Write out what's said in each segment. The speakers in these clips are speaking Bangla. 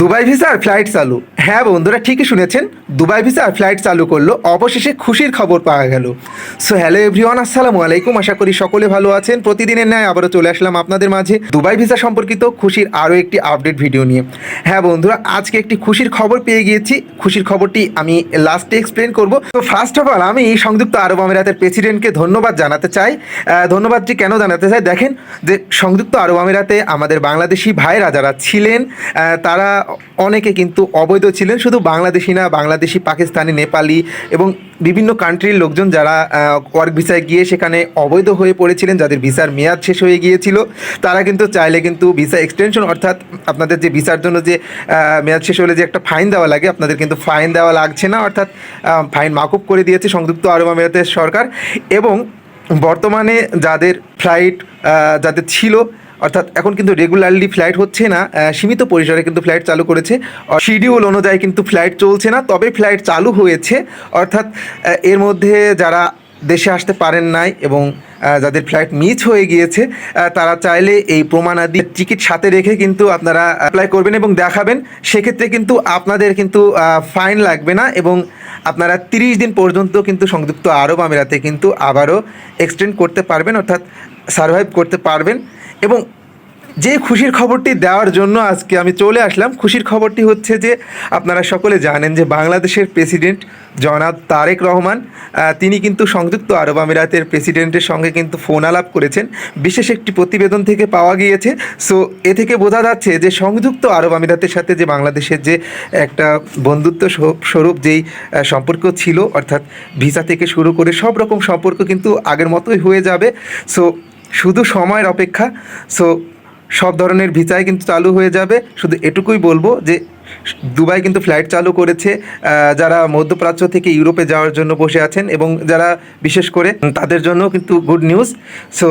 দুবাই ভিসার ফ্লাইট চালু। হ্যাঁ বন্ধুরা, ঠিকই শুনেছেন, দুবাই ভিসার ফ্লাইট চালু করলো, অবশেষে খুশির খবর পাওয়া গেল। সো হ্যালো এভরিওয়ান, আসসালামু আলাইকুম। আশা করি সকলে ভালো আছেন। প্রতিদিনের ন্যায় আবারও চলে আসলাম আপনাদের মাঝে দুবাই ভিসা সম্পর্কিত খুশির আরও একটি আপডেট ভিডিও নিয়ে। হ্যাঁ বন্ধুরা, আজকে একটি খুশির খবর পেয়ে গিয়েছি। খুশির খবরটি আমি লাস্টে এক্সপ্লেন করব। তো ফার্স্ট অফ অল আমি সংযুক্ত আরব আমিরাতের প্রেসিডেন্টকে ধন্যবাদ জানাতে চাই। ধন্যবাদটি কেন জানাতে চাই, দেখেন যে সংযুক্ত আরব আমিরাতে আমাদের বাংলাদেশি ভাইরা যারা ছিলেন তারা অনেকে কিন্তু অবৈধ ছিলেন। শুধু বাংলাদেশি না, বাংলাদেশি, পাকিস্তানি, নেপালি এবং বিভিন্ন কান্ট্রির লোকজন যারা ওয়ার্ক ভিসায় গিয়ে সেখানে অবৈধ হয়ে পড়েছিলেন, যাদের ভিসার মেয়াদ শেষ হয়ে গিয়েছিল, তারা কিন্তু চাইলে কিন্তু ভিসা এক্সটেনশন, অর্থাৎ আপনাদের যে ভিসার জন্য যে মেয়াদ শেষ হলে যে একটা ফাইন দেওয়া লাগে, আপনাদের কিন্তু ফাইন দেওয়া লাগছে না, অর্থাৎ ফাইন মাকুব করে দিয়েছে সংযুক্ত আরব আমিরাতের সরকার। এবং বর্তমানে যাদের ফ্লাইট যাদের ছিল, অর্থাৎ এখন কিন্তু রেগুলারলি ফ্লাইট হচ্ছে না, সীমিত পরিসরে কিন্তু ফ্লাইট চালু করেছে। শিডিউল অনুযায়ী কিন্তু ফ্লাইট চলছে না, তবে ফ্লাইট চালু হয়েছে। অর্থাৎ এর মধ্যে যারা দেশে আসতে পারেন নাই এবং যাদের ফ্লাইট মিস হয়ে গিয়েছে, তারা চাইলে এই প্রমাণাদি টিকিট সাথে রেখে কিন্তু আপনারা অ্যাপ্লাই করবেন এবং দেখাবেন। সেক্ষেত্রে কিন্তু আপনাদের কিন্তু ফাইন লাগবে না এবং আপনারা 30 দিন পর্যন্ত কিন্তু সংযুক্ত আরব আমিরাতে কিন্তু আবারও এক্সটেন্ড করতে পারবেন, অর্থাৎ সার্ভাইভ করতে পারবেন। এবং যে খুশির খবরটি দেওয়ার জন্য আজকে আমি চলে আসলাম, খুশির খবরটি হচ্ছে যে আপনারা সকলে জানেন যে বাংলাদেশের প্রেসিডেন্ট জনাব তারেক রহমান তিনি কিন্তু সংযুক্ত আরব আমিরাতের প্রেসিডেন্টের সঙ্গে কিন্তু ফোন আলাপ করেছেন, বিশেষ একটি প্রতিবেদন থেকে পাওয়া গিয়েছে। সো এ থেকে বোঝা যাচ্ছে যে সংযুক্ত আরব আমিরাতের সাথে যে বাংলাদেশের যে একটা বন্ধুত্ব স্বরূপ যেই সম্পর্ক ছিল, অর্থাৎ ভিসা থেকে শুরু করে সব রকম সম্পর্ক কিন্তু আগের মতোই হয়ে যাবে। সো শুধু সময়ের অপেক্ষা। সো সব ধরনের ভিসাই কিন্তু চালু হয়ে যাবে। শুধু এটুকুই বলবো যে দুবাই কিন্তু ফ্লাইট চালু করেছে যারা মধ্যপ্রাচ্য থেকে ইউরোপে যাওয়ার জন্য বসে আছেন এবং যারা বিশেষ করে তাদের জন্য কিন্তু গুড নিউজ। সো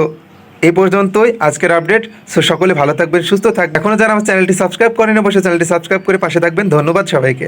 এই পর্যন্তই আজকের আপডেট। সো সকলে ভালো থাকবেন, সুস্থ থাকবেন। এখনও যারা আমার চ্যানেলটি সাবস্ক্রাইব করেন, অবশ্যই চ্যানেলটি সাবস্ক্রাইব করে পাশে থাকবেন। ধন্যবাদ সবাইকে।